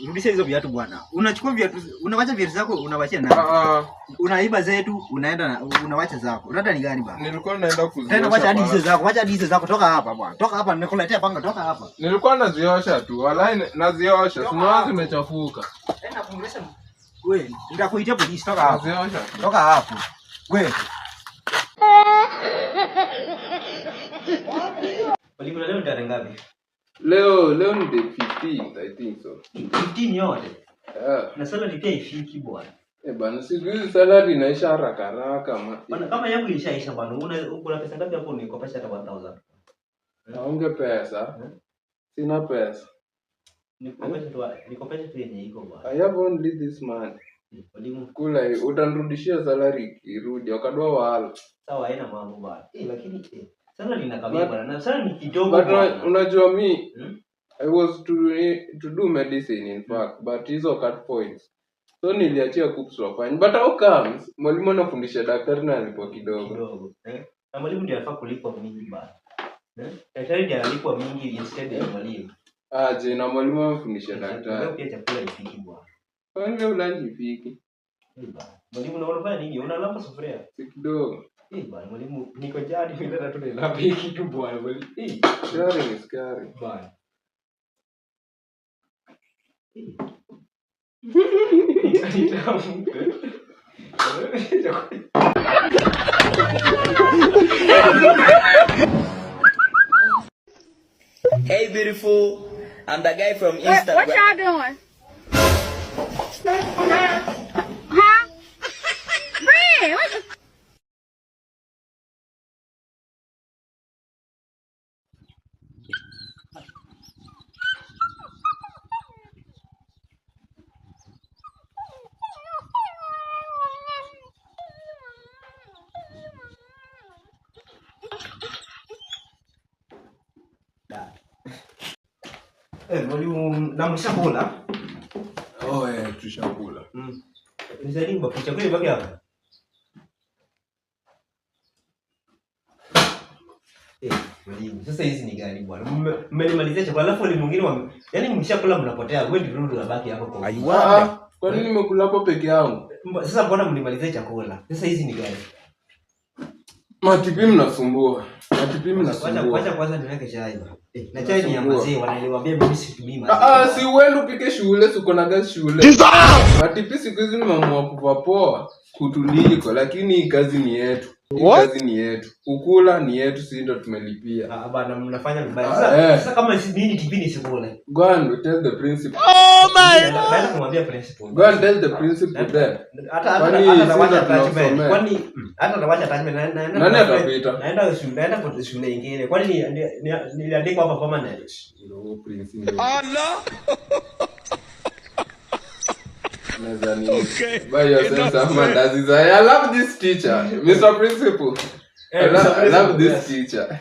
rudisha hizo viatu bwana. Unachukua viatu, unawacha viatu zako, unawachia nani? Unaiba zetu, unaenda unawacha zako. Unataka ni gani bwana? Nilikuwa naenda kuziosha. Tena wacha hadi hizo zako, wacha hadi hizo zako, toka hapa bwana. Toka hapa nikuletea panga, toka hapa. Nilikuwa naziosha tu. Wallahi naziosha. Sinaona zimechafuka. Tena kuongelesha wewe, nitakuitia polisi, toka hapa. Naziosha. Toka hapo. Wewe. Walimu leo ni tarehe ngapi? Leo ni the 15th, I think so. 15 yote. Yeah. Na salary pia ifiki bwana. Bana siku hizi salary inaisha haraka bwana. Kama yangu ilishaisha bwana. Una pesa ngapi hapo nikopesha hata 1000? Naonge pesa. Sina pesa. Nikopesha tu yenye iko bwana. I have only this month. Walimu kula utanirudishia salary irudi wakadwa wala. Sawa haina mambo bwana. Lakini salary inakabia bwana. Na salary ni kidogo bwana. Unajua mimi I was to do medicine in fact, but hizo cut points. So niliachia cooks wafanye. But how comes mwalimu anafundisha daktari na alipo kidogo. Na mwalimu ndiye anafaa kulipwa mingi bwana. Daktari ndiye analipwa mingi instead ya mwalimu. Je, na mwalimu anafundisha daktari. Leo pia chakula ifiki bwana. Kwani leo lunch ifiki? Mwalimu unafanya nini? Unalamba sufuria? Si kidogo. Bwana mwalimu niko jadi nenda tu nilamba hiki tu bwana mwalimu. Sharing is caring. Bwana. Hey beautiful, I'm the guy from Instagram. What y'all doing? Huh? Friend, what the... Mwalimu na mshakula? Tushakula. Nisaidie baki chakula baki hapa. Mwalimu, sasa hizi ni gani bwana? Mmenimalizia chakula alafu wale mwingine yaani mshakula mnapotea, wewe ndio unabaki hapo kwa. Aiwa. Kwa nini nimekula hapo peke yangu? Sasa mbona mlimalizia chakula? Sasa hizi ni gani? Matipi mnasumbua. Wacha kwanza niweke chai. Na chai ni ya maziwa wananiambia mimi situmii maziwa. Si uende upike shule, uko na gas shule. Matipi siku hizi nimeamua kuvapoa kutuliko, lakini hii kazi ni yetu. Kazi ni yetu. Kukula ni yetu, sisi ndio tumelipia. Bana mnafanya vibaya. Sasa kama mimi tipini sikule. Go and tell the principal. Oh my God. Naenda kumwambia principal. Go and tell the principal there. Hata nawacha attachment. Kwani hata nawacha attachment naenda. Nani atapita? Naenda kwa shule nyingine. Kwani niliandikwa hapa permanent. Ndio principal. Oh no. Okay. By yourself, someone does this. I love this teacher, Mr. Principal. I love this teacher.